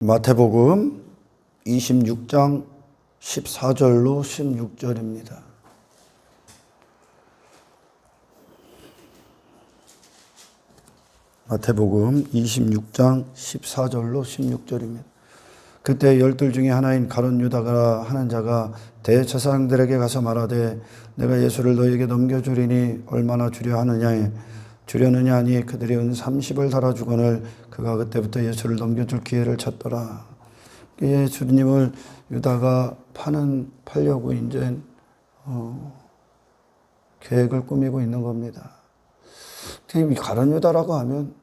마태복음 26장 14절로 16절입니다. 마태복음 26장 14절로 16절입니다. 그때 열둘 중에 하나인 가룟 유다가 하는 자가 대제사장들에게 가서 말하되 내가 예수를 너희에게 넘겨주리니 얼마나 주려느냐 하니 그들이 은 30을 달아주거늘 그가 그때부터 예수를 넘겨줄 기회를 찾더라. 예수님을 유다가 팔려고 이제 계획을 꾸미고 있는 겁니다. 이 가룟 유다라고 하면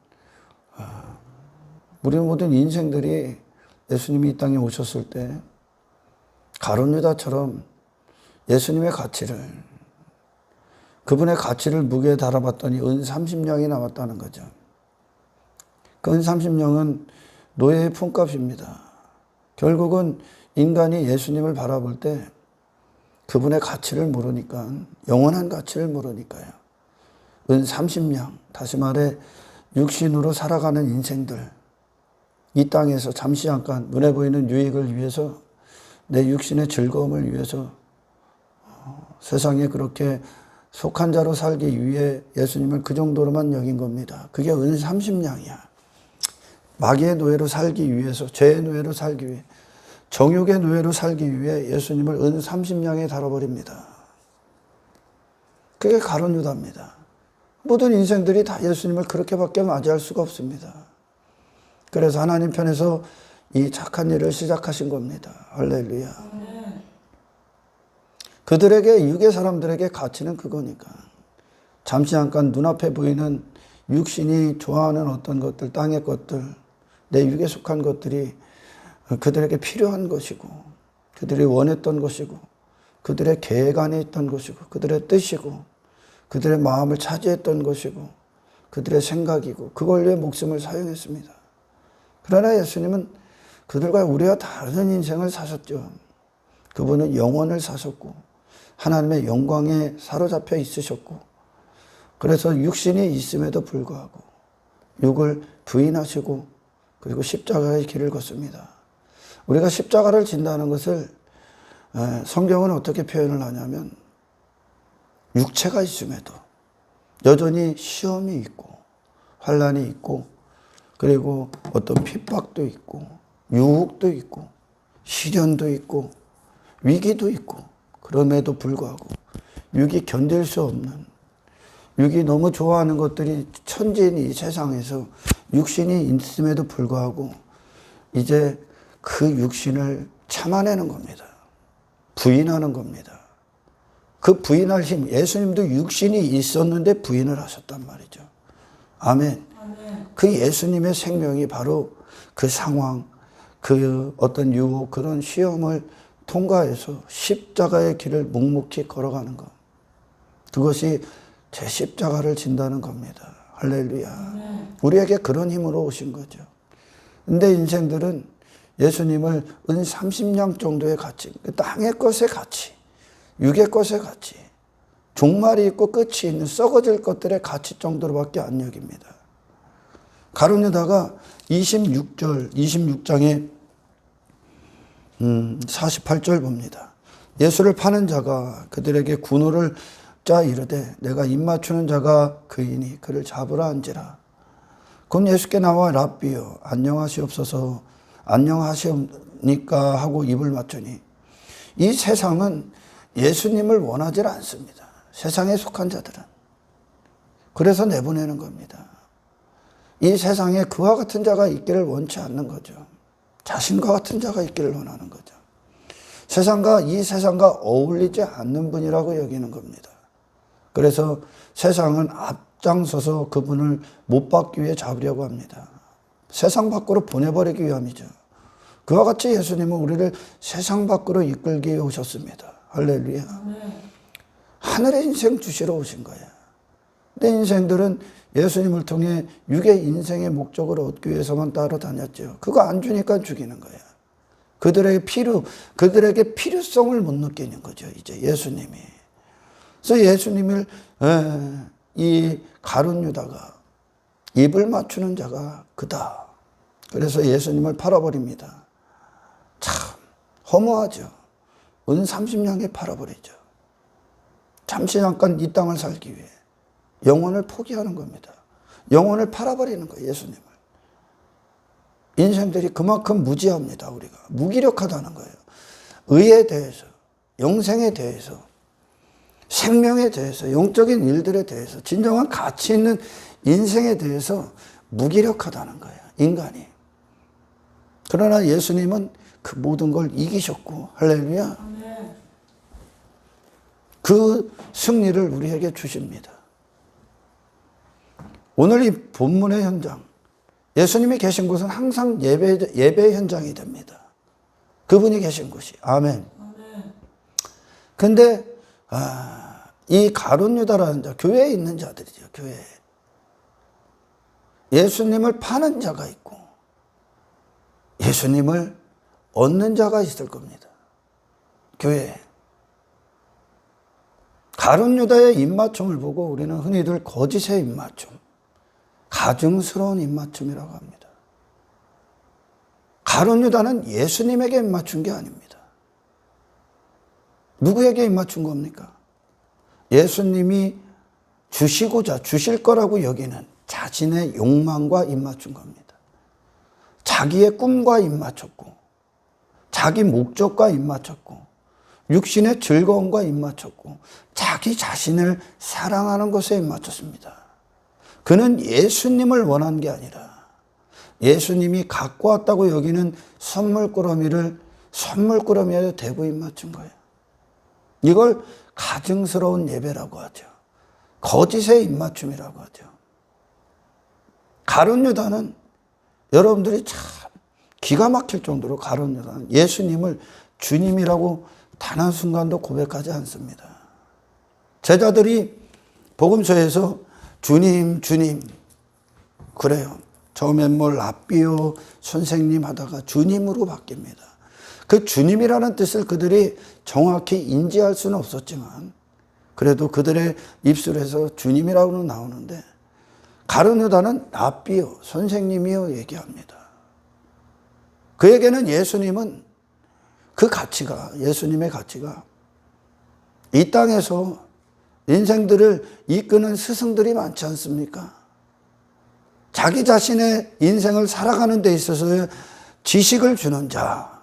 우리 모든 인생들이 예수님이 이 땅에 오셨을 때 가룟 유다처럼 예수님의 가치를, 그분의 가치를 무게에 달아봤더니 은 30냥이 남았다는 거죠. 그 은 30냥은 노예의 품값입니다. 결국은 인간이 예수님을 바라볼 때 그분의 가치를 모르니까, 영원한 가치를 모르니까요. 은 30냥, 다시 말해 육신으로 살아가는 인생들, 이 땅에서 잠시 잠깐 눈에 보이는 유익을 위해서, 내 육신의 즐거움을 위해서 세상에 그렇게 속한 자로 살기 위해 예수님을 그 정도로만 여긴 겁니다. 그게 은 30냥이야. 마귀의 노예로 살기 위해서, 죄의 노예로 살기 위해, 정욕의 노예로 살기 위해 예수님을 은 30냥에 달아버립니다. 그게 가룟 유다입니다. 모든 인생들이 다 예수님을 그렇게밖에 맞이할 수가 없습니다. 그래서 하나님 편에서 이 착한 일을 시작하신 겁니다. 할렐루야. 그들에게, 육의 사람들에게 가치는 그거니까. 잠시 잠깐 눈앞에 보이는 육신이 좋아하는 어떤 것들, 땅의 것들, 내 육에 속한 것들이 그들에게 필요한 것이고, 그들이 원했던 것이고, 그들의 계획 안에 있던 것이고, 그들의 뜻이고, 그들의 마음을 차지했던 것이고, 그들의 생각이고, 그걸 위해 목숨을 사용했습니다. 그러나 예수님은 그들과 우리와 다른 인생을 사셨죠. 그분은 영원을 사셨고 하나님의 영광에 사로잡혀 있으셨고, 그래서 육신이 있음에도 불구하고 육을 부인하시고 그리고 십자가의 길을 걷습니다. 우리가 십자가를 진다는 것을 성경은 어떻게 표현을 하냐면, 육체가 있음에도 여전히 시험이 있고 환난이 있고, 그리고 어떤 핍박도 있고 유혹도 있고 시련도 있고 위기도 있고, 그럼에도 불구하고 육이 견딜 수 없는, 육이 너무 좋아하는 것들이 천지인 이 세상에서 육신이 있음에도 불구하고 이제 그 육신을 참아내는 겁니다. 부인하는 겁니다. 그 부인할 힘, 예수님도 육신이 있었는데 부인을 하셨단 말이죠. 아멘. 그 예수님의 생명이 바로 그 상황, 그 어떤 유혹, 그런 시험을 통과해서 십자가의 길을 묵묵히 걸어가는 것. 그것이 제 십자가를 진다는 겁니다. 할렐루야. 우리에게 그런 힘으로 오신 거죠. 근데 인생들은 예수님을 은 30냥 정도의 가치, 땅의 것의 가치, 육의 것의 가치, 종말이 있고 끝이 있는 썩어질 것들의 가치 정도로밖에 안 여깁니다. 가룟 유다가 26장에 48절 봅니다. 예수를 파는 자가 그들에게 군호를 짜 이르되 내가 입맞추는 자가 그이니 그를 잡으라 한지라. 그럼 예수께 나와 랍비여 안녕하시옵소서, 안녕하시옵니까 하고 입을 맞추니, 이 세상은 예수님을 원하지 않습니다. 세상에 속한 자들은. 그래서 내보내는 겁니다. 이 세상에 그와 같은 자가 있기를 원치 않는 거죠. 자신과 같은 자가 있기를 원하는 거죠. 이 세상과 어울리지 않는 분이라고 여기는 겁니다. 그래서 세상은 앞장서서 그분을 못 박기 위해 잡으려고 합니다. 세상 밖으로 보내버리기 위함이죠. 그와 같이 예수님은 우리를 세상 밖으로 이끌기 위해 오셨습니다. 할렐루야. 하늘의 인생 주시러 오신 거예요. 내 인생들은 예수님을 통해 육의 인생의 목적을 얻기 위해서만 따라다녔죠. 그거 안 주니까 죽이는 거야. 그들에게 필요성을 못 느끼는 거죠, 이제 예수님이. 그래서 예수님을 이 가룟 유다가 입을 맞추는 자가 그다. 그래서 예수님을 팔아버립니다. 참 허무하죠. 은 30냥에 팔아버리죠. 잠시 잠깐 이 땅을 살기 위해 영혼을 포기하는 겁니다. 영혼을 팔아버리는 거예요. 예수님을. 인생들이 그만큼 무지합니다. 우리가 무기력하다는 거예요. 의에 대해서, 영생에 대해서, 생명에 대해서, 영적인 일들에 대해서, 진정한 가치 있는 인생에 대해서 무기력하다는 거예요. 인간이. 그러나 예수님은 그 모든 걸 이기셨고, 할렐루야. 그 승리를 우리에게 주십니다. 오늘 이 본문의 현장, 예수님이 계신 곳은 항상 예배 현장이 됩니다. 그분이 계신 곳이. 아멘. 근데 이 가룟 유다라는 자, 교회에 있는 자들이죠. 교회에. 예수님을 파는 자가 있고 예수님을 얻는 자가 있을 겁니다. 교회에. 가룟 유다의 입맞춤을 보고 우리는 흔히들 거짓의 입맞춤, 가증스러운 입맞춤이라고 합니다. 가룟 유다는 예수님에게 입맞춘 게 아닙니다. 누구에게 입맞춘 겁니까? 예수님이 주시고자 주실 거라고 여기는 자신의 욕망과 입맞춘 겁니다. 자기의 꿈과 입맞췄고 자기 목적과 입맞췄고 육신의 즐거움과 입맞췄고 자기 자신을 사랑하는 것에 입맞췄습니다. 그는 예수님을 원한 게 아니라 예수님이 갖고 왔다고 여기는 선물꾸러미를 선물꾸러미에 대고 입맞춘 거예요. 이걸 가증스러운 예배라고 하죠. 거짓의 입맞춤이라고 하죠. 가룟 유다는 여러분들이 참 기가 막힐 정도로 가룟 유다는 예수님을 주님이라고 단 한순간도 고백하지 않습니다. 제자들이 복음서에서 주님, 주님 그래요. 처음엔 뭘 라삐요 선생님 하다가 주님으로 바뀝니다. 그 주님이라는 뜻을 그들이 정확히 인지할 수는 없었지만 그래도 그들의 입술에서 주님이라고는 나오는데 가룟 유다는 라삐요 선생님이요 얘기합니다. 그에게는 예수님은 그 가치가 예수님의 가치가 이 땅에서 인생들을 이끄는 스승들이 많지 않습니까? 자기 자신의 인생을 살아가는 데 있어서의 지식을 주는 자,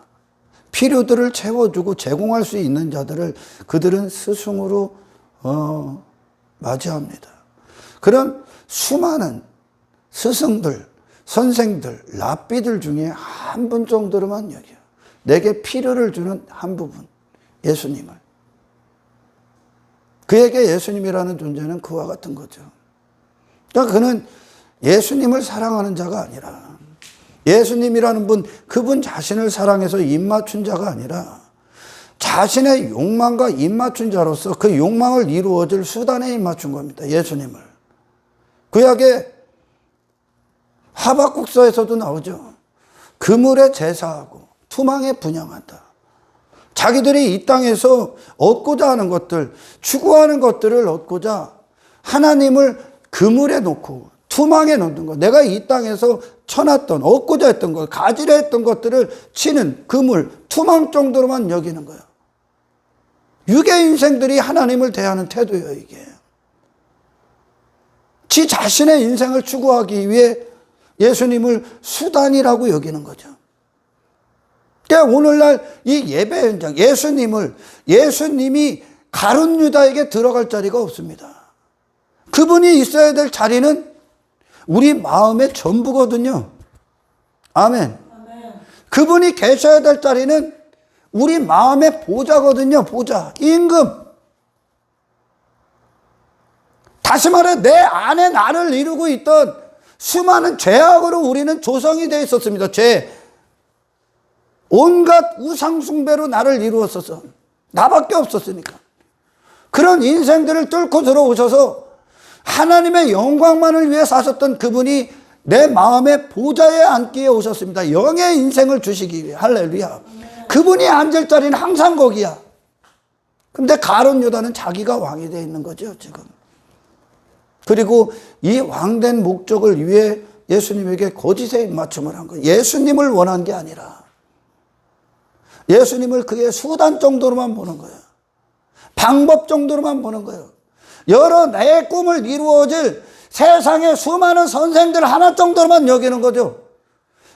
필요들을 채워주고 제공할 수 있는 자들을 그들은 스승으로 맞이합니다. 그런 수많은 스승들, 선생들, 랍비들 중에 한 분 정도로만 여겨요. 내게 필요를 주는 한 부분, 예수님을. 그에게 예수님이라는 존재는 그와 같은 거죠. 그러니까 그는 예수님을 사랑하는 자가 아니라 예수님이라는 분, 그분 자신을 사랑해서 입맞춘 자가 아니라 자신의 욕망과 입맞춘 자로서 그 욕망을 이루어질 수단에 입맞춘 겁니다. 예수님을. 구약의 하박국서에서도 나오죠. 그물에 제사하고 투망에 분향한다. 자기들이 이 땅에서 얻고자 하는 것들, 추구하는 것들을 얻고자 하나님을 그물에 놓고 투망에 놓는 것, 내가 이 땅에서 쳐놨던, 얻고자 했던 것, 가지려 했던 것들을 치는 그물, 투망 정도로만 여기는 거예요. 유괴 인생들이 하나님을 대하는 태도예요, 이게. 지 자신의 인생을 추구하기 위해 예수님을 수단이라고 여기는 거죠. 그러니까 오늘날 이 예배 현장, 예수님이 가룟 유다에게 들어갈 자리가 없습니다. 그분이 있어야 될 자리는 우리 마음의 전부거든요. 아멘. 그분이 계셔야 될 자리는 우리 마음의 보좌거든요. 보좌, 임금. 다시 말해 내 안에 나를 이루고 있던 수많은 죄악으로 우리는 조성이 되어 있었습니다. 죄. 온갖 우상숭배로 나를 이루었었어. 나밖에 없었으니까. 그런 인생들을 뚫고 들어오셔서 하나님의 영광만을 위해 사셨던 그분이 내 마음의 보좌에 앉기에 오셨습니다. 영의 인생을 주시기 위해. 할렐루야. 그분이 앉을 자리는 항상 거기야. 근데 가룟 유다는 자기가 왕이 되어 있는 거죠, 지금. 그리고 이 왕된 목적을 위해 예수님에게 거짓의 입맞춤을 한 거예요. 예수님을 원한 게 아니라 예수님을 그의 수단 정도로만 보는 거예요. 방법 정도로만 보는 거예요. 여러 내 꿈을 이루어질 세상의 수많은 선생들 하나 정도로만 여기는 거죠.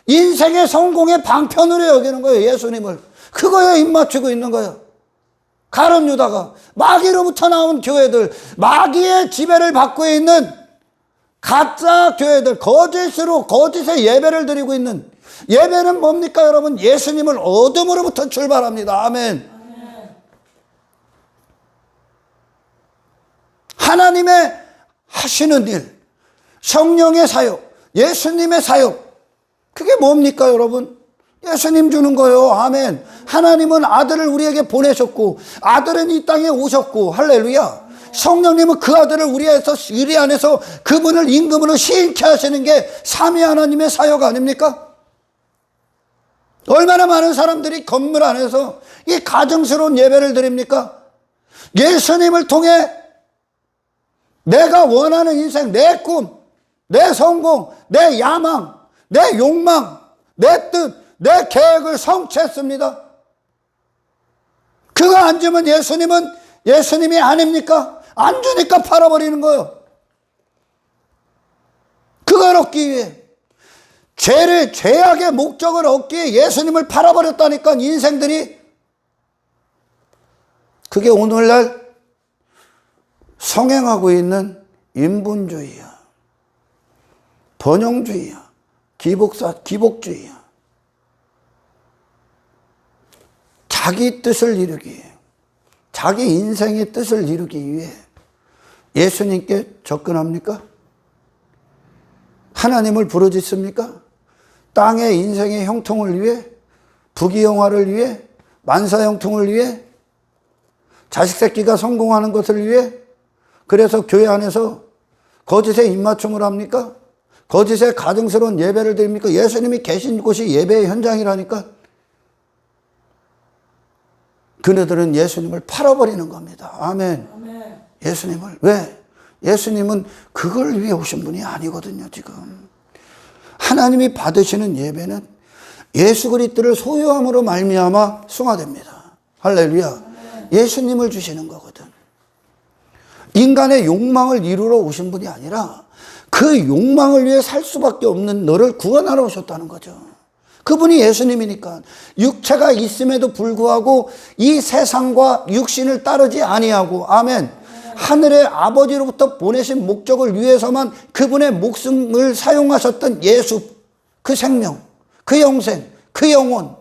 인생의 성공의 방편으로 여기는 거예요. 예수님을. 그거에 입맞추고 있는 거예요. 가룟 유다가 마귀로부터 나온 교회들, 마귀의 지배를 받고 있는 가짜 교회들, 거짓의 예배를 드리고 있는, 예배는 뭡니까 여러분? 예수님을 어둠으로부터 출발합니다. 아멘. 하나님의 하시는 일, 성령의 사역, 예수님의 사역, 그게 뭡니까 여러분? 예수님 주는 거예요. 아멘. 하나님은 아들을 우리에게 보내셨고 아들은 이 땅에 오셨고, 할렐루야. 성령님은 그 아들을 우리 안에서 그분을 임금으로 시인케 하시는 게 삼위 하나님의 사역 아닙니까? 얼마나 많은 사람들이 건물 안에서 이 가증스러운 예배를 드립니까? 예수님을 통해 내가 원하는 인생, 내 꿈, 내 성공, 내 야망, 내 욕망, 내 뜻, 내 계획을 성취했습니다. 그거 안 주면 예수님이 아닙니까? 안 주니까 팔아버리는 거예요. 그걸 얻기 위해, 죄악의 목적을 얻기 위해 예수님을 팔아버렸다니까, 인생들이. 그게 오늘날 성행하고 있는 인본주의야, 번영주의야, 기복주의야. 자기 뜻을 이루기 위해, 자기 인생의 뜻을 이루기 위해 예수님께 접근합니까? 하나님을 부르짖습니까? 땅의 인생의 형통을 위해, 부귀영화를 위해, 만사형통을 위해, 자식 새끼가 성공하는 것을 위해, 그래서 교회 안에서 거짓에 입맞춤을 합니까? 거짓에 가증스러운 예배를 드립니까? 예수님이 계신 곳이 예배의 현장이라니까. 그네들은 예수님을 팔아버리는 겁니다. 아멘. 아멘. 예수님을. 왜? 예수님은 그걸 위해 오신 분이 아니거든요, 지금. 하나님이 받으시는 예배는 예수 그리스도를 소유함으로 말미암아 승화됩니다. 할렐루야. 아멘. 예수님을 주시는 거거든. 인간의 욕망을 이루러 오신 분이 아니라 그 욕망을 위해 살 수밖에 없는 너를 구원하러 오셨다는 거죠. 그분이 예수님이니까. 육체가 있음에도 불구하고 이 세상과 육신을 따르지 아니하고, 아멘, 하늘의 아버지로부터 보내신 목적을 위해서만 그분의 목숨을 사용하셨던 예수, 그 생명, 그 영생, 그 영혼,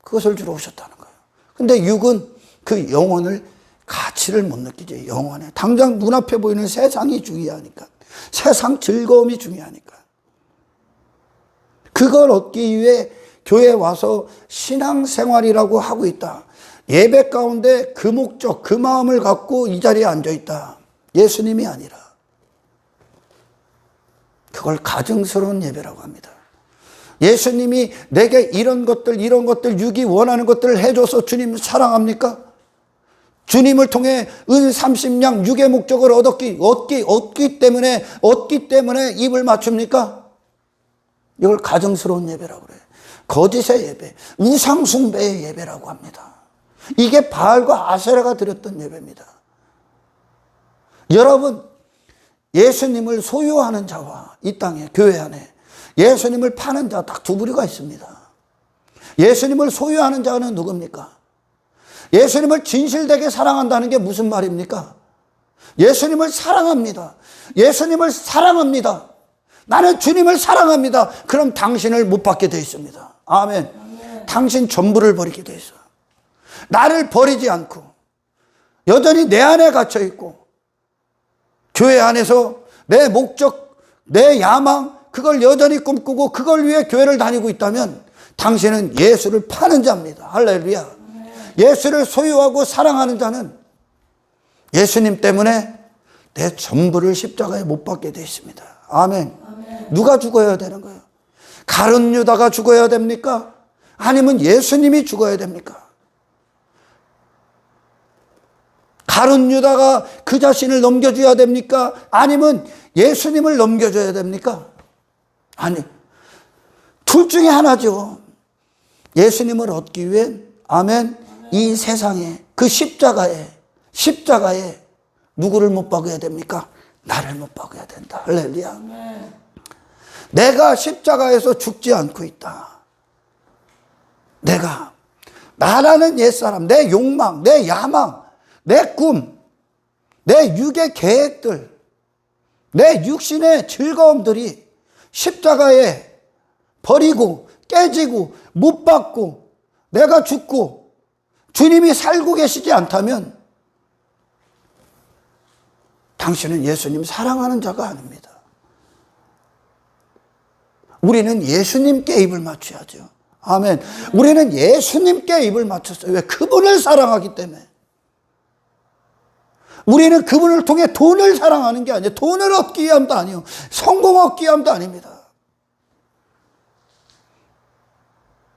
그것을 주러 오셨다는 거예요. 근데 육은 그 영혼을, 가치를 못 느끼죠. 영혼에. 당장 눈앞에 보이는 세상이 중요하니까, 세상 즐거움이 중요하니까. 그걸 얻기 위해 교회에 와서 신앙생활이라고 하고 있다. 예배 가운데 그 목적, 그 마음을 갖고 이 자리에 앉아 있다. 예수님이 아니라. 그걸 가증스러운 예배라고 합니다. 예수님이 내게 이런 것들 육이 원하는 것들을 해줘서 주님 사랑합니까? 주님을 통해 은 30냥 육의 목적을 얻기 때문에 입을 맞춥니까? 이걸 가증스러운 예배라고 그래요. 거짓의 예배, 우상숭배의 예배라고 합니다. 이게 바알과 아세라가 드렸던 예배입니다. 여러분, 예수님을 소유하는 자와 이 땅에, 교회 안에 예수님을 파는 자 딱 두 부류가 있습니다. 예수님을 소유하는 자는 누굽니까? 예수님을 진실되게 사랑한다는 게 무슨 말입니까? 예수님을 사랑합니다. 예수님을 사랑합니다. 나는 주님을 사랑합니다. 그럼 당신을 못 받게 되어 있습니다. 아멘. 아멘. 당신 전부를 버리게 되어 있어. 나를 버리지 않고 여전히 내 안에 갇혀 있고 교회 안에서 내 목적, 내 야망, 그걸 여전히 꿈꾸고 그걸 위해 교회를 다니고 있다면 당신은 예수를 파는 자입니다. 할렐루야. 아멘. 예수를 소유하고 사랑하는 자는 예수님 때문에 내 전부를 십자가에 못 박게 되어 있습니다. 아멘. 누가 죽어야 되는 거예요? 가룟 유다가 죽어야 됩니까? 아니면 예수님이 죽어야 됩니까? 가룟 유다가 그 자신을 넘겨줘야 됩니까? 아니면 예수님을 넘겨줘야 됩니까? 아니, 둘 중에 하나죠. 예수님을 얻기 위해, 아멘, 이 세상에, 그 십자가에 누구를 못 박아야 됩니까? 나를 못 박아야 된다. 할렐루야. 내가 십자가에서 죽지 않고 있다. 내가, 나라는 옛사람, 내 욕망, 내 야망, 내 꿈, 내 육의 계획들, 내 육신의 즐거움들이 십자가에 버리고 깨지고 못 박고 내가 죽고 주님이 살고 계시지 않다면 당신은 예수님 사랑하는 자가 아닙니다. 우리는 예수님께 입을 맞춰야죠. 아멘. 우리는 예수님께 입을 맞췄어요. 왜? 그분을 사랑하기 때문에. 우리는 그분을 통해 돈을 사랑하는 게 아니에요. 돈을 얻기 위함도 아니에요. 성공 얻기 위함도 아닙니다.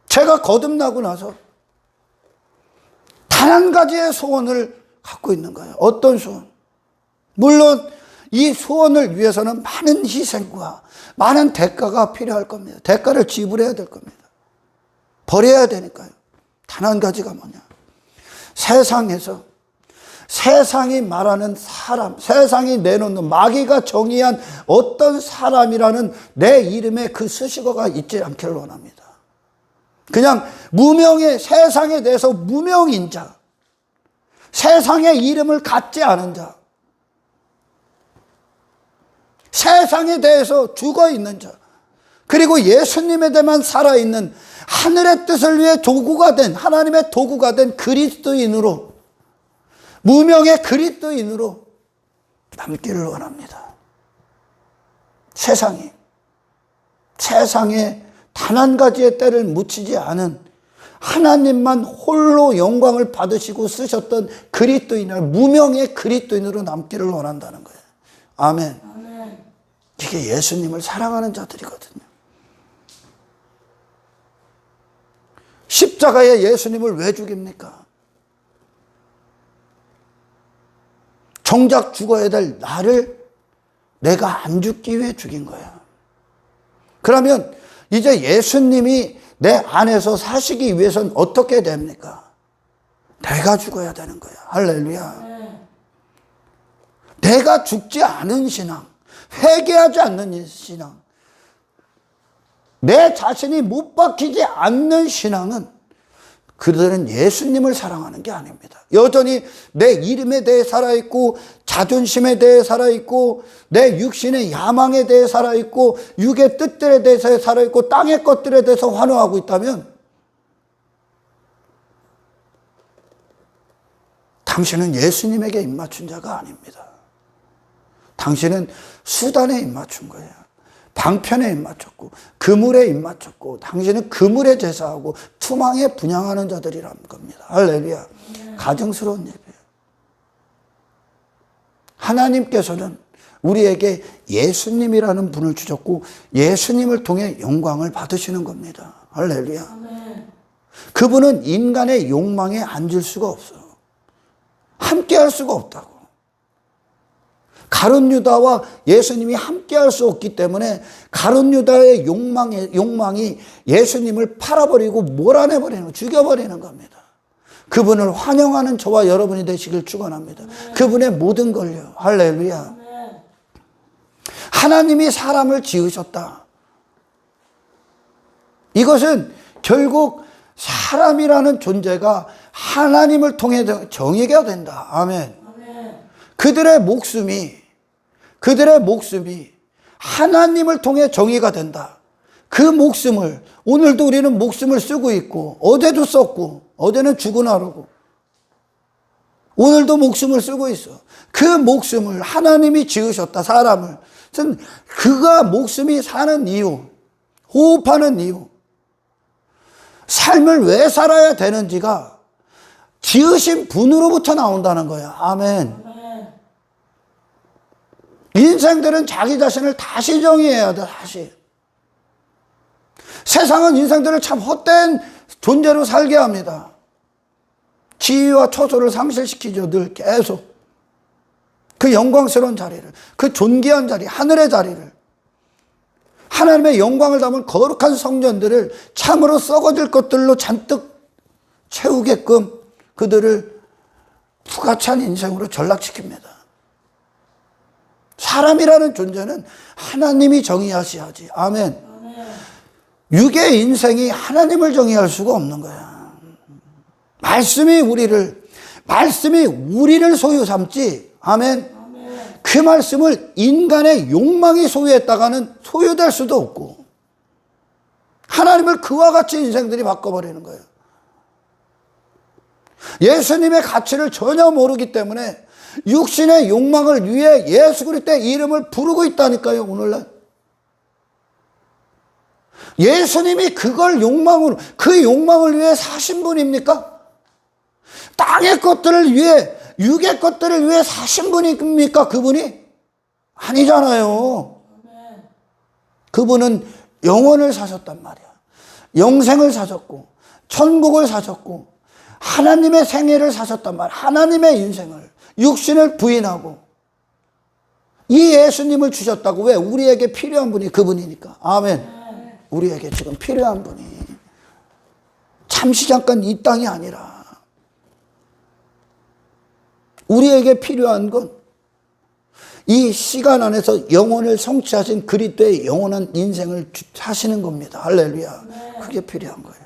제가 거듭나고 나서 단 한 가지의 소원을 갖고 있는 거예요. 어떤 소원? 물론 이 소원을 위해서는 많은 희생과 많은 대가가 필요할 겁니다. 대가를 지불해야 될 겁니다. 버려야 되니까요. 단 한 가지가 뭐냐? 세상에서 세상이 말하는 사람, 세상이 내놓는 마귀가 정의한 어떤 사람이라는 내 이름에 그 수식어가 있지 않기를 원합니다. 그냥 무명의, 세상에 대해서 무명인 자, 세상의 이름을 갖지 않은 자, 세상에 대해서 죽어 있는 자, 그리고 예수님에 대해만 살아있는 하늘의 뜻을 위해 도구가 된, 하나님의 도구가 된 그리스도인으로, 무명의 그리스도인으로 남기를 원합니다. 세상에 단 한 가지의 때를 묻히지 않은 하나님만 홀로 영광을 받으시고 쓰셨던 그리스도인을, 무명의 그리스도인으로 남기를 원한다는 거예요. 아멘. 아멘. 이게 예수님을 사랑하는 자들이거든요. 십자가에 예수님을 왜 죽입니까? 정작 죽어야 될 나를 내가 안 죽기 위해 죽인 거야. 그러면 이제 예수님이 내 안에서 사시기 위해서는 어떻게 됩니까? 내가 죽어야 되는 거야. 할렐루야. 내가 죽지 않은 신앙, 회개하지 않는 신앙, 내 자신이 못 박히지 않는 신앙은 그들은 예수님을 사랑하는 게 아닙니다. 여전히 내 이름에 대해 살아있고, 자존심에 대해 살아있고, 내 육신의 야망에 대해 살아있고, 육의 뜻들에 대해서 살아있고, 땅의 것들에 대해서 환호하고 있다면 당신은 예수님에게 입맞춘 자가 아닙니다. 당신은 수단에 입맞춘 거예요. 방편에 입맞췄고, 그물에 입맞췄고, 당신은 그물에 제사하고 투망에 분향하는 자들이라는 겁니다. 할렐루야. 가증스러운 예배예요. 하나님께서는 우리에게 예수님이라는 분을 주셨고, 예수님을 통해 영광을 받으시는 겁니다. 할렐루야. 그분은 인간의 욕망에 앉을 수가 없어요. 함께 할 수가 없다고. 가룟 유다와 예수님이 함께 할 수 없기 때문에 가룟 유다의 욕망이 예수님을 팔아버리고 몰아내버리는, 죽여버리는 겁니다. 그분을 환영하는 저와 여러분이 되시길 축원합니다. 그분의 모든 걸요. 할렐루야. 하나님이 사람을 지으셨다. 이것은 결국 사람이라는 존재가 하나님을 통해 정의가 된다. 아멘. 그들의 목숨이 하나님을 통해 정의가 된다. 그 목숨을, 오늘도 우리는 목숨을 쓰고 있고, 어제도 썼고, 어제는 죽으나라고, 오늘도 목숨을 쓰고 있어. 그 목숨을 하나님이 지으셨다. 사람을. 그가 목숨이 사는 이유, 호흡하는 이유, 삶을 왜 살아야 되는지가 지으신 분으로부터 나온다는 거야. 아멘. 인생들은 자기 자신을 다시 정의해야 돼. 다시. 세상은 인생들을 참 헛된 존재로 살게 합니다. 지위와 초소를 상실시키죠. 늘 계속. 그 영광스러운 자리를, 그 존귀한 자리, 하늘의 자리를, 하나님의 영광을 담은 거룩한 성전들을 참으로 썩어질 것들로 잔뜩 채우게끔 그들을 부가찬 인생으로 전락시킵니다. 사람이라는 존재는 하나님이 정의하셔야지. 아멘. 육의 인생이 하나님을 정의할 수가 없는 거야. 말씀이 우리를 소유 삼지. 아멘. 그 말씀을 인간의 욕망이 소유했다가는 소유될 수도 없고, 하나님을 그와 같이 인생들이 바꿔버리는 거예요. 예수님의 가치를 전혀 모르기 때문에 육신의 욕망을 위해 예수 그리스도의 이름을 부르고 있다니까요. 오늘날 예수님이 그 욕망을 위해 사신 분입니까? 땅의 것들을 위해, 육의 것들을 위해 사신 분입니까? 그분이? 아니잖아요. 그분은 영혼을 사셨단 말이야. 영생을 사셨고, 천국을 사셨고, 하나님의 생애를 사셨단 말이야. 하나님의 인생을, 육신을 부인하고 이 예수님을 주셨다고. 왜? 우리에게 필요한 분이 그분이니까. 아멘. 우리에게 지금 필요한 분이 잠시 잠깐 이 땅이 아니라 우리에게 필요한 건 이 시간 안에서 영혼을 성취하신 그리스도의 영원한 인생을 사시는 겁니다. 할렐루야. 그게 필요한 거예요.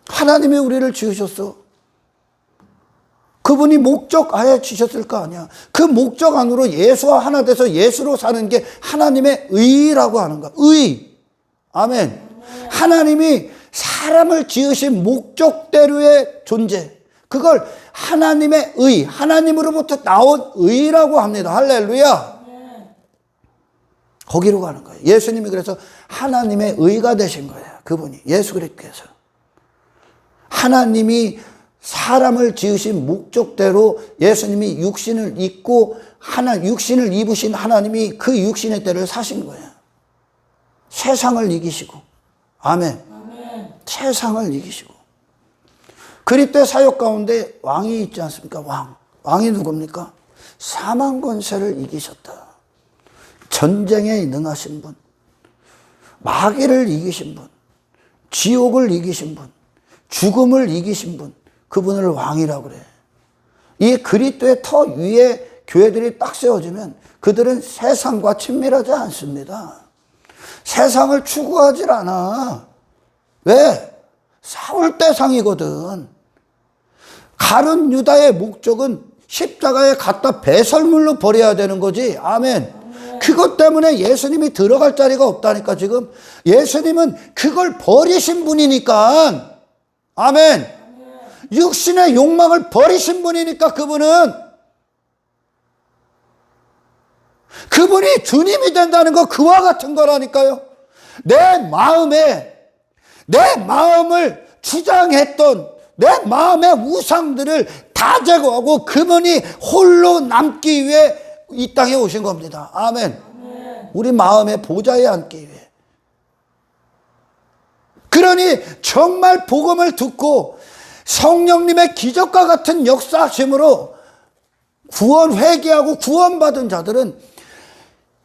하나님이 우리를 지으셨어. 그분이 목적하에 주셨을 거 아니야. 그 목적 안으로 예수와 하나 돼서 예수로 사는 게 하나님의 의라고 하는 거야. 의. 아멘. 하나님이 사람을 지으신 목적대로의 존재, 그걸 하나님의 의, 하나님으로부터 나온 의라고 합니다. 할렐루야. 거기로 가는 거예요. 예수님이 그래서 하나님의 의가 되신 거예요. 그분이, 예수 그리스도께서. 하나님이 사람을 지으신 목적대로 예수님이 육신을 입고 육신을 입으신 하나님이 그 육신의 때를 사신 거예요. 세상을 이기시고. 아멘. 세상을 이기시고. 그리스도의 사역 가운데 왕이 있지 않습니까? 왕이 누굽니까? 사망 권세를 이기셨다. 전쟁에 능하신 분, 마귀를 이기신 분, 지옥을 이기신 분, 죽음을 이기신 분, 그분을 왕이라고 그래. 이 그리스도의 터 위에 교회들이 딱 세워지면 그들은 세상과 친밀하지 않습니다. 세상을 추구하질 않아. 왜? 싸울 대상이거든. 가룟 유다의 목적은 십자가에 갖다 배설물로 버려야 되는 거지. 아멘. 그것 때문에 예수님이 들어갈 자리가 없다니까. 지금 예수님은 그걸 버리신 분이니까. 아멘. 육신의 욕망을 버리신 분이니까. 그분이 주님이 된다는 거 그와 같은 거라니까요. 내 마음을 주장했던 내 마음의 우상들을 다 제거하고 그분이 홀로 남기 위해 이 땅에 오신 겁니다. 아멘. 우리 마음의 보좌에 앉기 위해. 그러니 정말 복음을 듣고 성령님의 기적과 같은 역사하심으로 회개하고 구원받은 자들은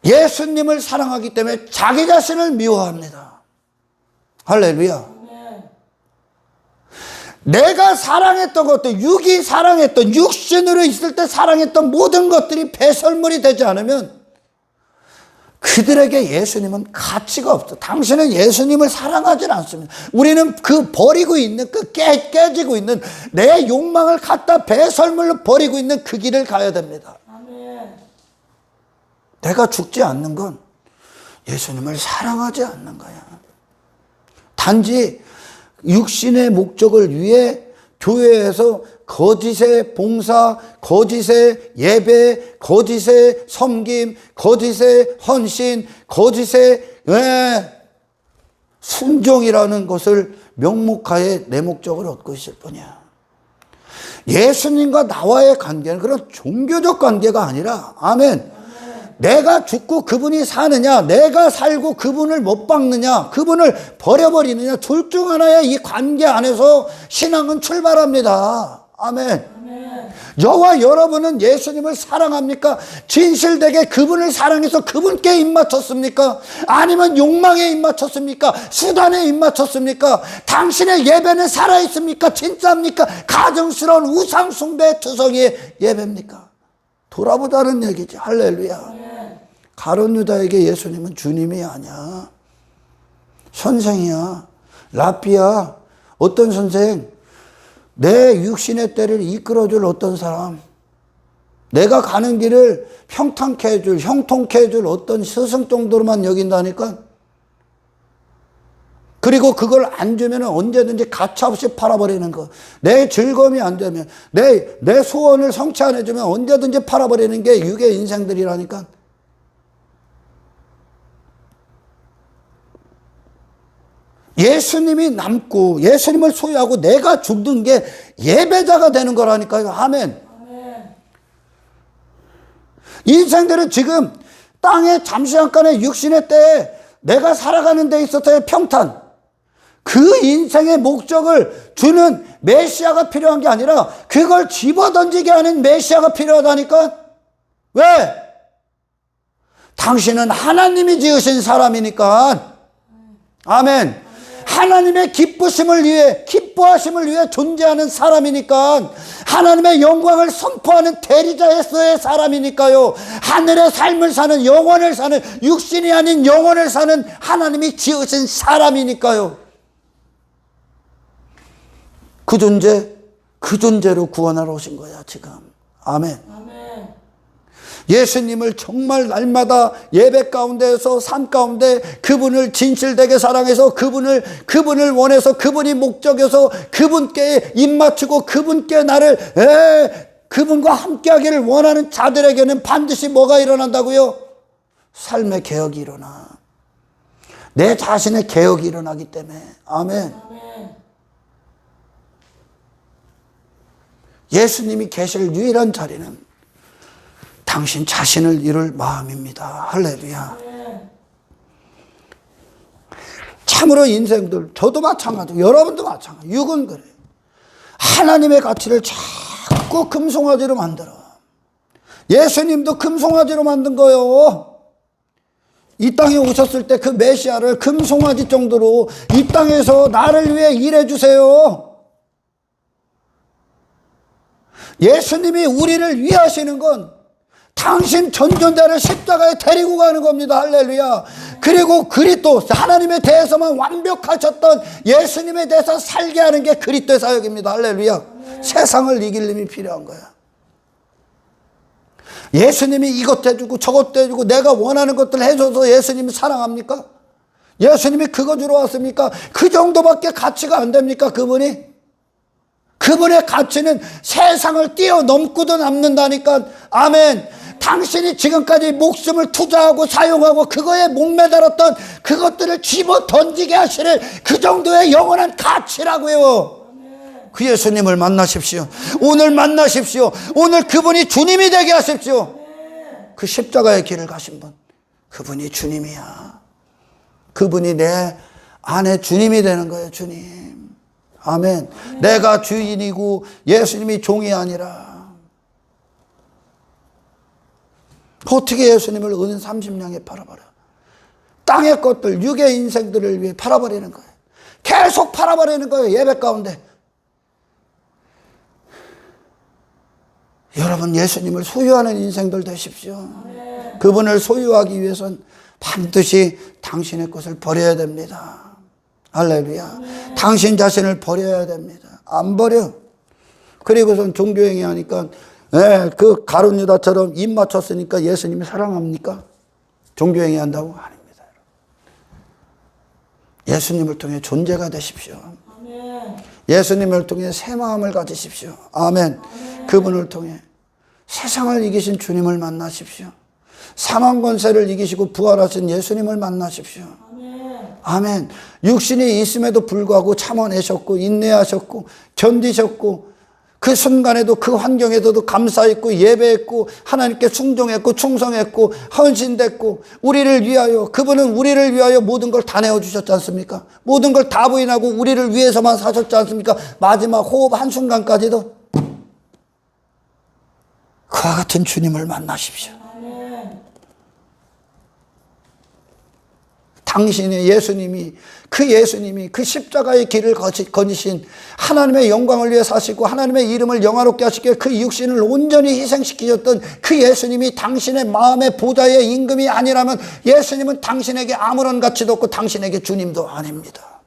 예수님을 사랑하기 때문에 자기 자신을 미워합니다. 할렐루야. 내가 사랑했던 것들, 육이 사랑했던, 육신으로 있을 때 사랑했던 모든 것들이 배설물이 되지 않으면 그들에게 예수님은 가치가 없어. 당신은 예수님을 사랑하지 않습니다. 우리는 그 버리고 있는, 깨지고 있는 내 욕망을 갖다 배설물로 버리고 있는 그 길을 가야 됩니다. 아멘. 내가 죽지 않는 건 예수님을 사랑하지 않는 거야. 단지 육신의 목적을 위해 교회에서 거짓의 봉사, 거짓의 예배, 거짓의 섬김, 거짓의 헌신, 거짓의 순종이라는 것을 명목하에 내 목적을 얻고 있을 뿐이야. 예수님과 나와의 관계는 그런 종교적 관계가 아니라, 아멘, 내가 죽고 그분이 사느냐, 내가 살고 그분을 못 박느냐, 그분을 버려버리느냐, 둘 중 하나의 이 관계 안에서 신앙은 출발합니다. 아멘. 저와 여러분은 예수님을 사랑합니까? 진실되게 그분을 사랑해서 그분께 입맞췄습니까? 아니면 욕망에 입맞췄습니까? 수단에 입맞췄습니까? 당신의 예배는 살아있습니까? 진짜입니까? 가증스러운 우상숭배의 투성이의 예배입니까? 돌아보자는 얘기지. 할렐루야. 가룟 유다에게 예수님은 주님이 아니야, 선생이야, 랍비야. 어떤 선생? 내 육신의 때를 이끌어줄 어떤 사람, 내가 가는 길을 평탄케 해줄, 형통케 해줄 어떤 스승 정도로만 여긴다니까. 그리고 그걸 안 주면 언제든지 가차없이 팔아버리는 거. 내 즐거움이 안 되면, 내 소원을 성취 안 해주면 언제든지 팔아버리는 게 육의 인생들이라니까. 예수님이 남고 예수님을 소유하고 내가 죽는 게 예배자가 되는 거라니까요. 아멘. 인생들은 지금 땅에 잠시 잠깐의 육신의 때에 내가 살아가는 데 있어서의 평탄, 그 인생의 목적을 주는 메시아가 필요한 게 아니라 그걸 집어던지게 하는 메시아가 필요하다니까. 왜? 당신은 하나님이 지으신 사람이니까. 아멘. 하나님의 기쁘심을 위해, 기뻐하심을 위해 존재하는 사람이니까. 하나님의 영광을 선포하는 대리자에서의 사람이니까요. 하늘의 삶을 사는, 영혼을 사는, 육신이 아닌 영혼을 사는 하나님이 지으신 사람이니까요. 그 존재로 구원하러 오신 거야 지금. 아멘. 예수님을 정말 날마다 예배 가운데에서, 삶 가운데 그분을 진실되게 사랑해서 그분을 원해서, 그분이 목적에서 그분께 입맞추고 그분께 그분과 함께 하기를 원하는 자들에게는 반드시 뭐가 일어난다고요? 삶의 개혁이 일어나. 내 자신의 개혁이 일어나기 때문에. 아멘. 예수님이 계실 유일한 자리는 당신 자신을 이룰 마음입니다. 할렐루야. 참으로 인생들, 저도 마찬가지고 여러분도 마찬가지. 육은 그래요. 하나님의 가치를 자꾸 금송아지로 만들어. 예수님도 금송아지로 만든 거예요. 이 땅에 오셨을 때 그 메시아를 금송아지 정도로 이 땅에서 나를 위해 일해 주세요. 예수님이 우리를 위하시는 건 당신 전존자를 십자가에 데리고 가는 겁니다. 할렐루야. 그리고 그리스도, 하나님에 대해서만 완벽하셨던 예수님에 대해서 살게 하는 게 그리스도의 사역입니다. 할렐루야. 세상을 이길 힘이 필요한 거야. 예수님이 이것 해주고 저것 해주고 내가 원하는 것들 해줘서 예수님이 사랑합니까? 예수님이 그거 주러 왔습니까? 그 정도밖에 가치가 안 됩니까? 그분의 가치는 세상을 뛰어넘고도 남는다니까. 아멘. 당신이 지금까지 목숨을 투자하고 사용하고 그거에 목매달았던 그것들을 집어 던지게 하시는 그 정도의 영원한 가치라고요. 그 예수님을 만나십시오. 오늘 만나십시오. 오늘 그분이 주님이 되게 하십시오. 그 십자가의 길을 가신 분, 그분이 주님이야. 그분이 내 안에 주님이 되는 거예요. 주님. 아멘. 내가 주인이고 예수님이 종이 아니라. 어떻게 예수님을 은 30냥에 팔아버려? 땅의 것들, 육의 인생들을 위해 팔아버리는 거예요. 계속 팔아버리는 거예요. 예배 가운데. 여러분, 예수님을 소유하는 인생들 되십시오. 그분을 소유하기 위해서는 반드시 당신의 것을 버려야 됩니다. 할렐루야. 당신 자신을 버려야 됩니다. 안 버려. 그리고선 종교행위 하니까 그 가룟 유다처럼 입 맞췄으니까 예수님이 사랑합니까? 종교행위 한다고? 아닙니다. 예수님을 통해 존재가 되십시오. 아멘. 예수님을 통해 새 마음을 가지십시오. 아멘. 아멘. 그분을 통해 세상을 이기신 주님을 만나십시오. 사망 권세를 이기시고 부활하신 예수님을 만나십시오. 아멘. 아멘. 육신이 있음에도 불구하고 참아내셨고 인내하셨고 견디셨고 그 순간에도 그 환경에서도 감사했고 예배했고 하나님께 순종했고 충성했고 헌신됐고 우리를 위하여, 그분은 우리를 위하여 모든 걸 다 내어주셨지 않습니까? 모든 걸 다 부인하고 우리를 위해서만 사셨지 않습니까? 마지막 호흡 한순간까지도. 그와 같은 주님을 만나십시오. 당신의 예수님이 그 십자가의 길을 거니신 하나님의 영광을 위해 사시고 하나님의 이름을 영화롭게 하시기 위해 그 육신을 온전히 희생시키셨던 그 예수님이 당신의 마음의 보좌의 임금이 아니라면 예수님은 당신에게 아무런 가치도 없고 당신에게 주님도 아닙니다.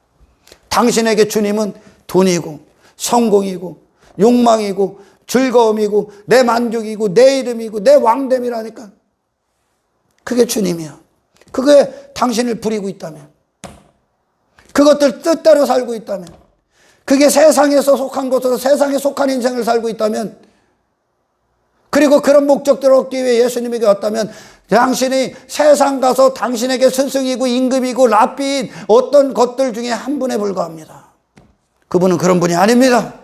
당신에게 주님은 돈이고 성공이고 욕망이고 즐거움이고 내 만족이고 내 이름이고 내 왕됨이라니까. 그게 주님이야. 그게 당신을 부리고 있다면, 그것들 뜻대로 살고 있다면, 그게 세상에서 속한 것으로 세상에 속한 인생을 살고 있다면, 그리고 그런 목적들을 얻기 위해 예수님에게 왔다면 당신이 세상 가서 당신에게 스승이고 임금이고 랍비인 어떤 것들 중에 한 분에 불과합니다. 그분은 그런 분이 아닙니다.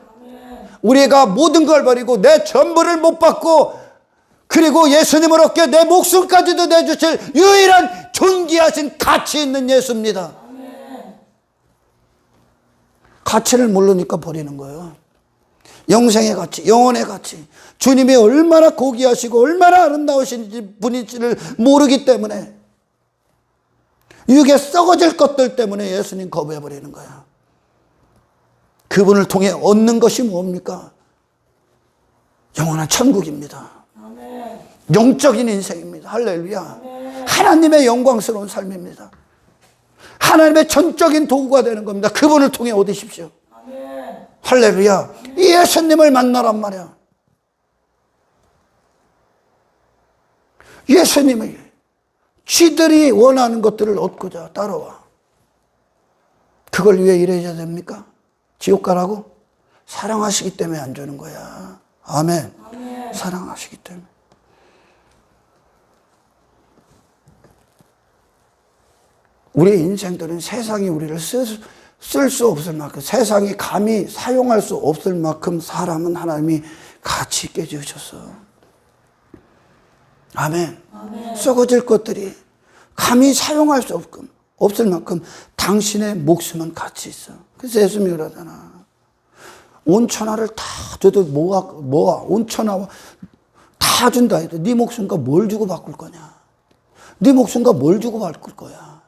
우리가 모든 걸 버리고 내 전부를 못 받고 그리고 예수님을 얻게 내 목숨까지도 내주실 유일한 존귀하신 가치 있는 예수입니다. 가치를 모르니까 버리는 거예요. 영생의 가치, 영혼의 가치, 주님이 얼마나 고귀하시고 얼마나 아름다우신 분인지를 모르기 때문에 육에 썩어질 것들 때문에 예수님 거부해버리는 거야. 그분을 통해 얻는 것이 뭡니까? 영원한 천국입니다. 영적인 인생입니다. 할렐루야. 하나님의 영광스러운 삶입니다. 하나님의 전적인 도구가 되는 겁니다. 그분을 통해 얻으십시오. 할렐루야. 예수님을 만나란 말이야. 예수님을, 쥐들이 원하는 것들을 얻고자 따라와. 그걸 위해 일해야 됩니까? 지옥 가라고? 사랑하시기 때문에 안 주는 거야. 아멘. 사랑하시기 때문에. 우리의 인생들은 세상이 우리를 쓸 수 없을 만큼, 세상이 감히 사용할 수 없을 만큼 사람은 하나님이 가치 있게 지으셨어. 아멘. 썩어질 것들이 감히 사용할 수 없을 만큼 당신의 목숨은 가치 있어. 그래서 예수님이 그러잖아. 온천하를 다 줘도 모아 온천하와 다 준다 해도 네 목숨과 뭘 주고 바꿀 거냐? 네 목숨과 뭘 주고 바꿀 거야?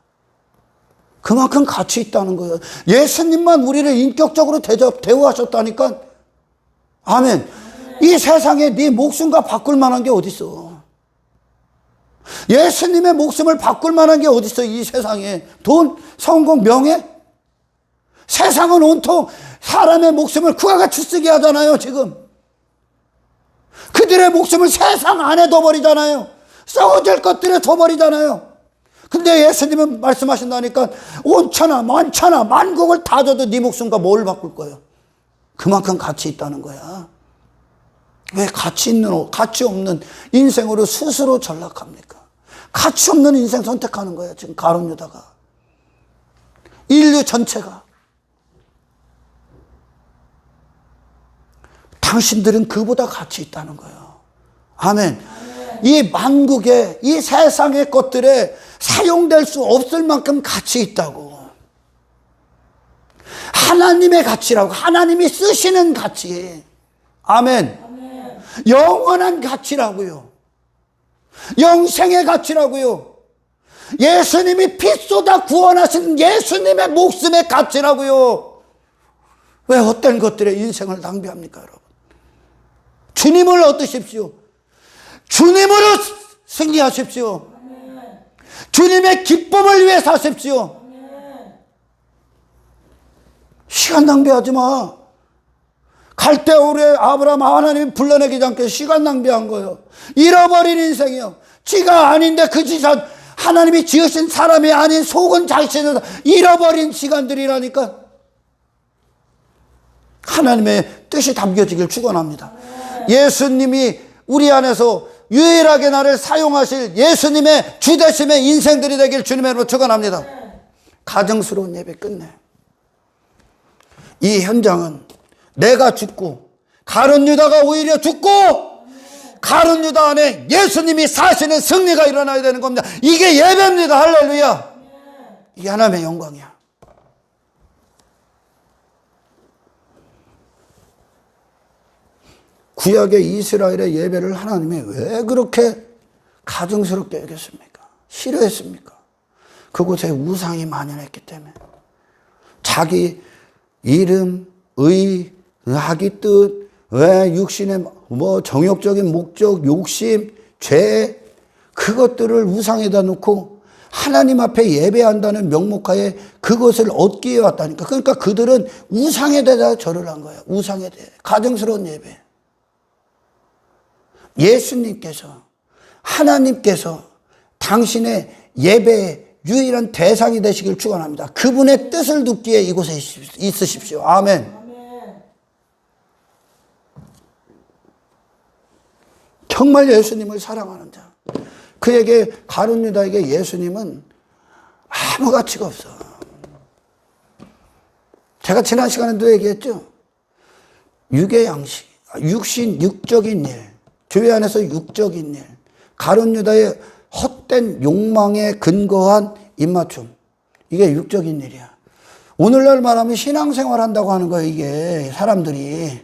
그만큼 가치 있다는 거예요. 예수님만 우리를 인격적으로 대우하셨다니까. 아멘. 이 세상에 네 목숨과 바꿀 만한 게 어디 있어? 예수님의 목숨을 바꿀 만한 게 어디 있어? 이 세상에 돈, 성공, 명예? 세상은 온통 사람의 목숨을 그와 같이 쓰게 하잖아요. 지금 그들의 목숨을 세상 안에 둬버리잖아요. 썩어질 것들에 둬버리잖아요. 근데 예수님은 말씀하신다니까 온천하 만천하 만국을 다 줘도 네 목숨과 뭘 바꿀 거예요? 그만큼 가치 있다는 거야. 왜 가치 없는 인생으로 스스로 전락합니까? 가치 없는 인생 선택하는 거예요. 지금 가룟 유다가, 인류 전체가. 당신들은 그보다 가치 있다는 거예요. 아멘. 이 만국의 이 세상의 것들에 사용될 수 없을 만큼 가치 있다고. 하나님의 가치라고. 하나님이 쓰시는 가치. 아멘. 영원한 가치라고요. 영생의 가치라고요. 예수님이 피 쏟아 구원하신 예수님의 목숨의 가치라고요. 왜 헛된 것들에 인생을 낭비합니까, 여러분? 주님을 얻으십시오. 주님으로 승리하십시오. 주님의 기쁨을 위해 사십시오. 시간 낭비하지 마. 갈대우르의 아브라함 하나님이 불러내기 않게 시간 낭비한 거예요. 잃어버린 인생이요. 지가 아닌데 그 지산 하나님이 지으신 사람이 아닌 속은 자신을 잃어버린 시간들이라니까. 하나님의 뜻이 담겨지길 축원합니다. 예수님이 우리 안에서 유일하게 나를 사용하실 예수님의 주되심의 인생들이 되길 주님의 이름으로 축원합니다. 가정스러운 예배 끝내. 이 현장은 내가 죽고 가룟 유다가 오히려 죽고 가룟 유다 안에 예수님이 사시는 승리가 일어나야 되는 겁니다. 이게 예배입니다. 할렐루야. 이게 하나님의 영광이야. 구약의 이스라엘의 예배를 하나님이 왜 그렇게 가증스럽게 여겼습니까? 싫어했습니까? 그곳에 우상이 만연했기 때문에. 자기 이름, 자기 뜻, 육신의 정욕적인 목적, 욕심, 죄, 그것들을 우상에다 놓고 하나님 앞에 예배한다는 명목하에 그것을 얻기 위해 왔다니까. 그러니까 그들은 우상에 대해 절을 한 거예요. 우상에 대해. 가증스러운 예배. 예수님께서, 하나님께서 당신의 예배의 유일한 대상이 되시길 축원합니다. 그분의 뜻을 듣기에 이곳에 있으십시오. 아멘. 정말 예수님을 사랑하는 자. 그에게 가룟 유다에게 예수님은 아무 가치가 없어. 제가 지난 시간에도 얘기했죠. 육의 양식, 육적인 일, 교회 안에서 육적인 일, 가룟 유다의 헛된 욕망에 근거한 입맞춤. 이게 육적인 일이야. 오늘날 말하면 신앙생활 한다고 하는 거예요. 이게 사람들이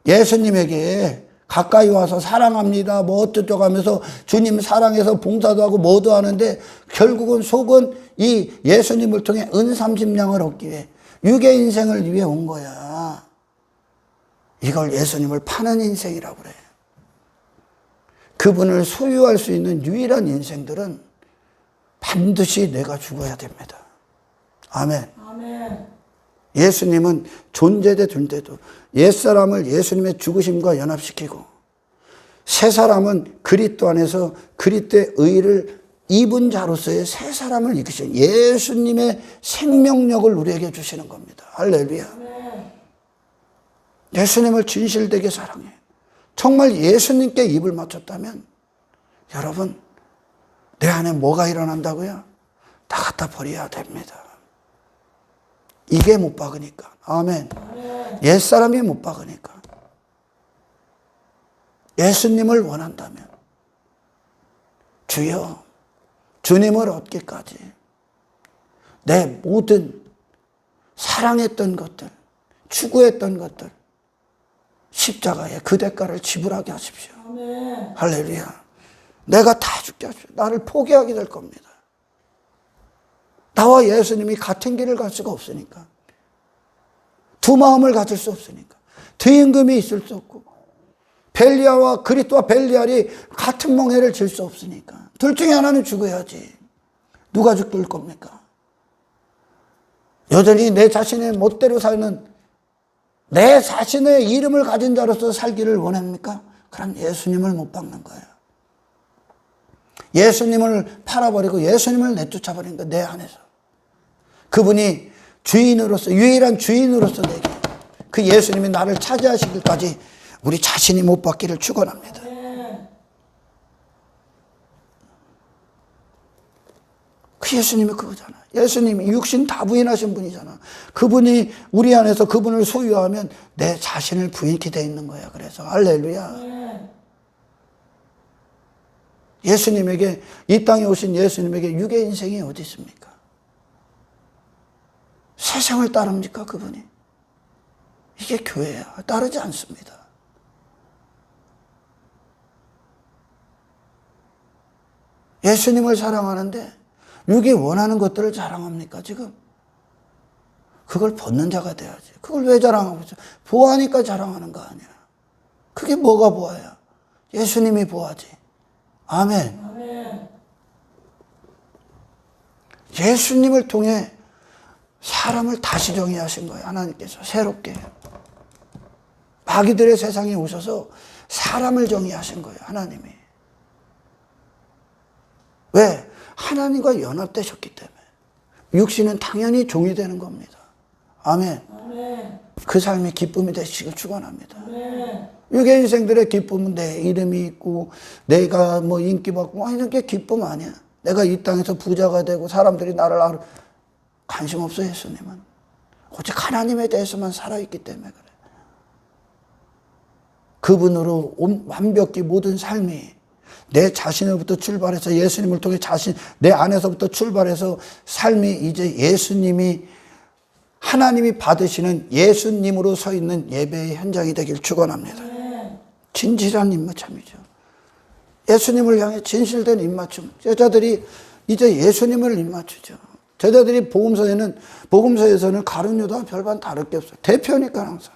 예수님에게 가까이 와서 사랑합니다. 뭐 어쩌고 하면서 주님 사랑해서 봉사도 하고 뭐도 하는데 결국은 속은 이 예수님을 통해 은 30냥을 얻기 위해 육의 인생을 위해 온 거야. 이걸 예수님을 파는 인생이라고 그래. 그분을 소유할 수 있는 유일한 인생들은 반드시 내가 죽어야 됩니다. 아멘. 아멘. 예수님은 존재대 존재도 옛사람을 예수님의 죽으심과 연합시키고 새 사람은 그리스도 안에서 그리스도의 의를 입은 자로서의 새 사람을 이끄시는 예수님의 생명력을 우리에게 주시는 겁니다. 할렐루야. 아멘. 예수님을 진실되게 사랑해. 정말 예수님께 입을 맞췄다면 여러분 내 안에 뭐가 일어난다고요? 다 갖다 버려야 됩니다. 이게 못 박으니까. 아멘. 옛사람이 못 박으니까. 예수님을 원한다면 주여 주님을 얻기까지 내 모든 사랑했던 것들, 추구했던 것들 십자가에 그 대가를 지불하게 하십시오. 아멘. 할렐루야. 내가 다 죽게 하십시오. 나를 포기하게 될 겁니다. 나와 예수님이 같은 길을 갈 수가 없으니까. 두 마음을 가질 수 없으니까. 뒤임금이 있을 수 없고 벨리알과 그리스도와 벨리알이 같은 멍해를 질 수 없으니까. 둘 중에 하나는 죽어야지. 누가 죽을 겁니까? 여전히 내 자신의 멋대로 사는 내 자신의 이름을 가진 자로서 살기를 원합니까? 그럼 예수님을 못 박는 거예요. 예수님을 팔아버리고 예수님을 내쫓아버린 거예요. 내 안에서. 그분이 주인으로서 유일한 주인으로서 내게 그 예수님이 나를 차지하시기까지 우리 자신이 못 받기를 축원합니다. 그 예수님이 그거잖아. 예수님이 육신 다 부인하신 분이잖아. 그분이 우리 안에서 그분을 소유하면 내 자신을 부인케 돼 있는 거야. 그래서 할렐루야. 예수님에게 이 땅에 오신 예수님에게 육의 인생이 어디 있습니까? 세상을 따릅니까 그분이? 이게 교회야. 따르지 않습니다. 예수님을 사랑하는데 육이 원하는 것들을 자랑합니까 지금? 그걸 벗는 자가 돼야지. 그걸 왜 자랑하고 있어? 보아하니까 자랑하는 거 아니야. 그게 뭐가 보아야? 예수님이 보아지. 아멘. 아멘. 예수님을 통해 사람을 다시 정의하신 거예요. 하나님께서 새롭게. 마귀들의 세상에 오셔서 사람을 정의하신 거예요. 하나님이. 왜? 하나님과 연합되셨기 때문에. 육신은 당연히 종이 되는 겁니다. 아멘. 아멘. 그 삶이 기쁨이 되시길 축원합니다. 아멘. 육의 인생들의 기쁨은 내 이름이 있고 내가 뭐 인기 받고 이런 게 기쁨 아니야. 내가 이 땅에서 부자가 되고 사람들이 나를 알아. 관심 없어 예수님은. 오직 하나님에 대해서만 살아있기 때문에 그래. 그분으로 완벽히 모든 삶이 내 자신으로부터 출발해서 예수님을 통해 내 안에서부터 출발해서 삶이 이제 예수님이 하나님이 받으시는 예수님으로 서 있는 예배의 현장이 되길 축원합니다. 진실한 입맞춤이죠. 예수님을 향해 진실된 입맞춤. 제자들이 이제 예수님을 입맞추죠. 제자들이 복음서에서는 가룟 유다와 별반 다를 게 없어요. 대표니까 항상.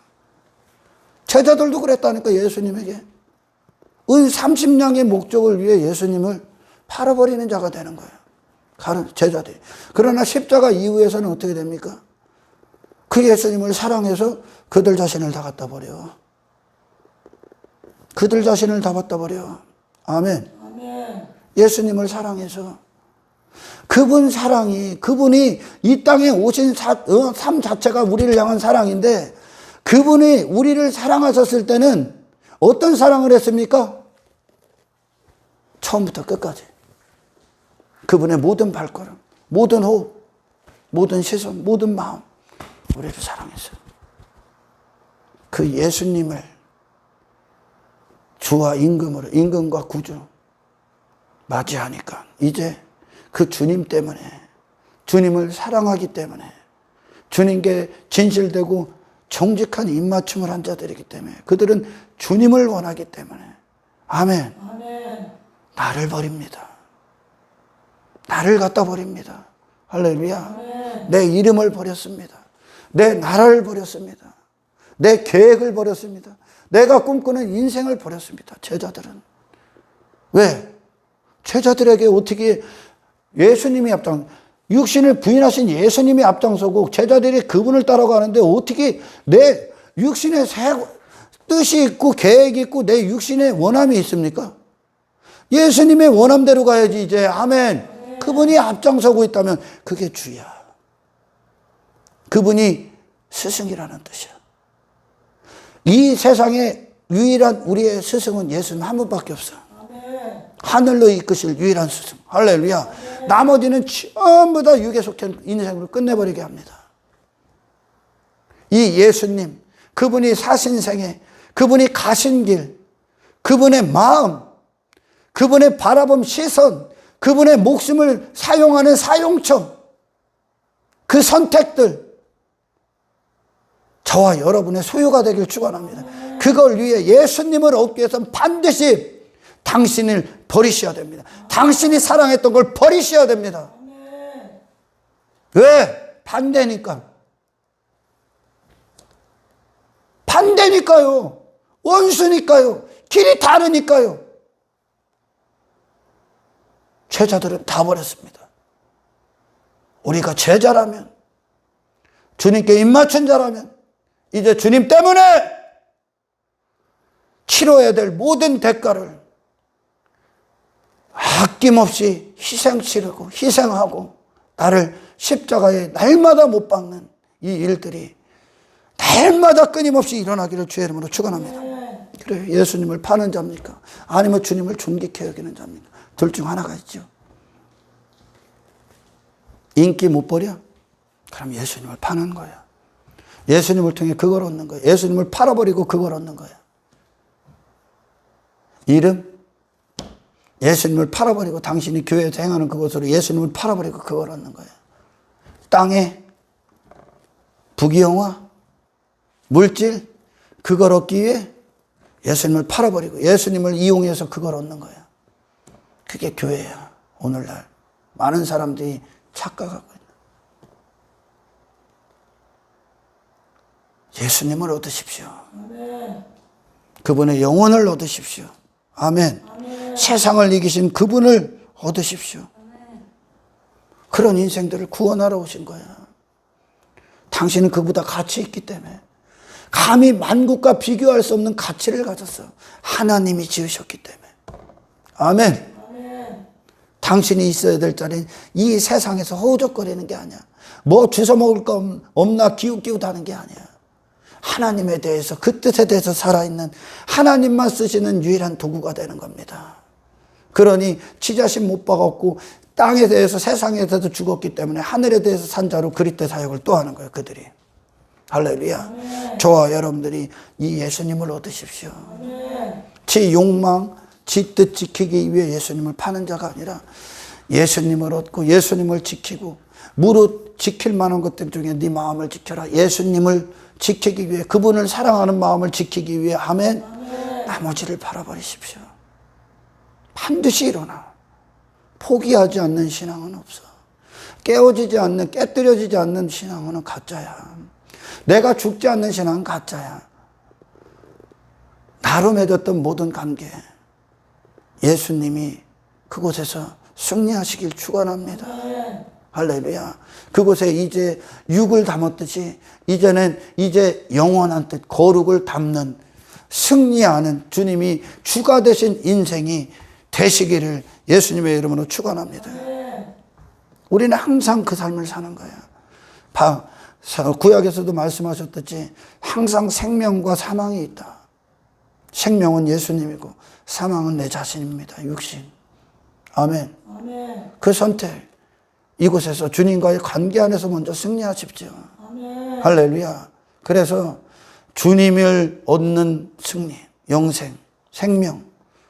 제자들도 그랬다니까 예수님에게. 은 30냥의 목적을 위해 예수님을 팔아버리는 자가 되는 거예요. 제자들이. 그러나 십자가 이후에서는 어떻게 됩니까? 그 예수님을 사랑해서 그들 자신을 다 갖다 버려. 그들 자신을 다 갖다 버려. 아멘. 아멘. 예수님을 사랑해서. 그분이 이 땅에 오신 삶 자체가 우리를 향한 사랑인데, 그분이 우리를 사랑하셨을 때는 어떤 사랑을 했습니까? 처음부터 끝까지. 그분의 모든 발걸음, 모든 호흡, 모든 시선, 모든 마음, 우리를 사랑했어요. 그 예수님을 주와 임금과 구주 맞이하니까 이제 그 주님 때문에, 주님을 사랑하기 때문에, 주님께 진실되고 정직한 입맞춤을 한 자들이기 때문에, 그들은 주님을 원하기 때문에, 아멘. 아멘. 나를 버립니다. 나를 갖다 버립니다. 할렐루야. 아멘. 내 이름을 버렸습니다. 내 나라를 버렸습니다. 내 계획을 버렸습니다. 내가 꿈꾸는 인생을 버렸습니다. 제자들은. 왜? 제자들에게 어떻게 예수님이 육신을 부인하신 예수님이 앞장서고 제자들이 그분을 따라가는데 어떻게 내 육신의 뜻이 있고 계획이 있고 내 육신의 원함이 있습니까? 예수님의 원함대로 가야지 이제. 아멘. 그분이 앞장서고 있다면 그게 주야. 그분이 스승이라는 뜻이야. 이 세상에 유일한 우리의 스승은 예수님 한 분밖에 없어. 하늘로 이끄실 유일한 스승. 할렐루야. 나머지는 전부 다 육에 속한 인생으로 끝내버리게 합니다. 이 예수님, 그분이 사신 생애, 그분이 가신 길, 그분의 마음, 그분의 바라본 시선, 그분의 목숨을 사용하는 사용처, 그 선택들, 저와 여러분의 소유가 되길 축원합니다. 그걸 위해 예수님을 얻기 위해서는 반드시 당신을 버리셔야 됩니다. 당신이 사랑했던 걸 버리셔야 됩니다. 왜? 반대니까. 반대니까요. 원수니까요. 길이 다르니까요. 제자들은 다 버렸습니다. 우리가 제자라면, 주님께 입맞춘 자라면 이제 주님 때문에 치러야 될 모든 대가를 아낌없이 희생치르고 희생하고 나를 십자가에 날마다 못 박는 이 일들이 날마다 끊임없이 일어나기를 주의 이름으로 축원합니다. 그래요. 예수님을 파는 자입니까? 아니면 주님을 존귀케 여기는 자입니까? 둘 중 하나가 있죠. 인기 못 버려? 그럼 예수님을 파는 거야. 예수님을 통해 그걸 얻는 거야. 예수님을 팔아버리고 그걸 얻는 거야. 이름? 예수님을 팔아버리고 당신이 교회에서 행하는 그것으로 예수님을 팔아버리고 그걸 얻는 거야. 땅에 부귀영화, 물질, 그걸 얻기 위해 예수님을 팔아버리고 예수님을 이용해서 그걸 얻는 거야. 그게 교회야. 오늘날 많은 사람들이 착각하고 있는. 예수님을 얻으십시오. 아멘. 그분의 영혼을 얻으십시오. 아멘. 아멘. 세상을 이기신 그분을 얻으십시오. 아멘. 그런 인생들을 구원하러 오신 거야. 당신은 그보다 가치 있기 때문에. 감히 만국과 비교할 수 없는 가치를 가졌어. 하나님이 지으셨기 때문에. 아멘. 아멘. 당신이 있어야 될 자리는 이 세상에서 허우적거리는 게 아니야. 뭐 주워 먹을 거 없나 기웃기웃하는 게 아니야. 하나님에 대해서, 그 뜻에 대해서 살아있는 하나님만 쓰시는 유일한 도구가 되는 겁니다. 그러니 지자신 못 박았고 땅에 대해서, 세상에 대해서 죽었기 때문에 하늘에 대해서 산 자로 그리스도의 사역을 또 하는 거예요. 그들이. 할렐루야. 아멘. 저와 여러분들이 이 예수님을 얻으십시오. 아멘. 지 욕망, 지 뜻 지키기 위해 예수님을 파는 자가 아니라 예수님을 얻고 예수님을 지키고 무릇 지킬 만한 것들 중에 네 마음을 지켜라. 예수님을 지키기 위해, 그분을 사랑하는 마음을 지키기 위해. 아멘. 아멘. 나머지를 바라버리십시오. 반드시 일어나. 포기하지 않는 신앙은 없어. 깨뜨려지지 않는 신앙은 가짜야. 내가 죽지 않는 신앙은 가짜야. 나로 맺었던 모든 관계, 예수님이 그곳에서 승리하시길 축원합니다. 할렐루야. 그곳에 이제 육을 담았듯이 이제 영원한 뜻, 거룩을 담는 승리하는 주님이 주가 되신 인생이 되시기를 예수님의 이름으로 축원합니다. 우리는 항상 그 삶을 사는 거야. 구약에서도 말씀하셨듯이 항상 생명과 사망이 있다. 생명은 예수님이고 사망은 내 자신입니다. 육신. 아멘. 아멘. 그 선택, 이곳에서 주님과의 관계 안에서 먼저 승리하십시오. 아멘. 할렐루야. 그래서 주님을 얻는 승리, 영생, 생명,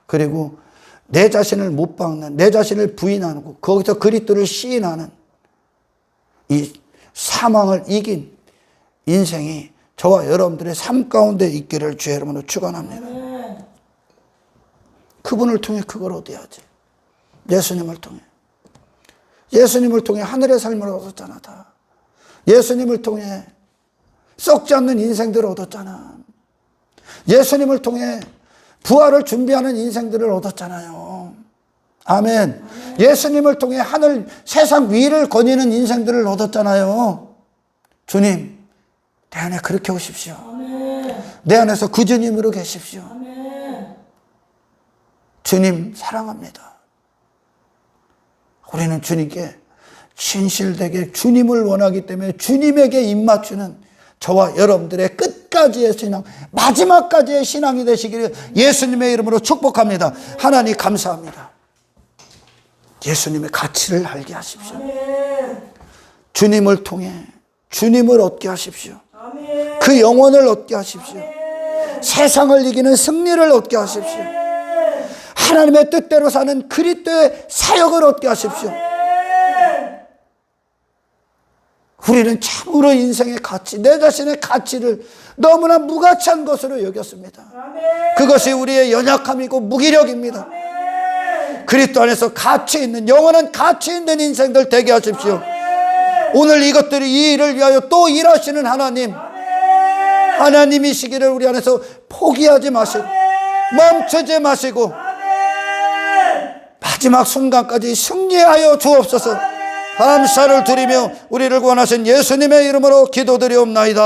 그리고 내 자신을 못 박는, 내 자신을 부인하고 거기서 그리스도를 시인하는 이 사망을 이긴 인생이 저와 여러분들의 삶 가운데 있기를 주의 이름으로 축원합니다. 아멘. 그분을 통해 그걸 얻어야지. 예수님을 통해. 예수님을 통해 하늘의 삶을 얻었잖아. 다. 예수님을 통해 썩지 않는 인생들을 얻었잖아. 예수님을 통해 부활을 준비하는 인생들을 얻었잖아요. 아멘. 예수님을 통해 하늘 세상 위를 거니는 인생들을 얻었잖아요. 주님, 내 안에 그렇게 오십시오. 아멘. 내 안에서 그 주님으로 계십시오. 아멘. 주님 사랑합니다. 우리는 주님께 신실되게 주님을 원하기 때문에 주님에게 입맞추는 저와 여러분들의 끝까지의 신앙, 마지막까지의 신앙이 되시기를 예수님의 이름으로 축복합니다. 하나님 감사합니다. 예수님의 가치를 알게 하십시오. 아멘. 주님을 통해 주님을 얻게 하십시오. 아멘. 그 영혼을 얻게 하십시오. 세상을 이기는 승리를 얻게 하십시오. 하나님의 뜻대로 사는 그리스도의 사역을 얻게 하십시오. 우리는 참으로 인생의 가치, 내 자신의 가치를 너무나 무가치한 것으로 여겼습니다. 그것이 우리의 연약함이고 무기력입니다. 그리스도 안에서 가치 있는, 영원한 가치 있는 인생들 되게 하십시오. 오늘 이것들이 이 일을 위하여 또 일하시는 하나님이시기를 우리 안에서 포기하지 마시고 멈추지 마시고 마지막 순간까지 승리하여 주옵소서. 감사를 드리며 우리를 구원하신 예수님의 이름으로 기도드리옵나이다.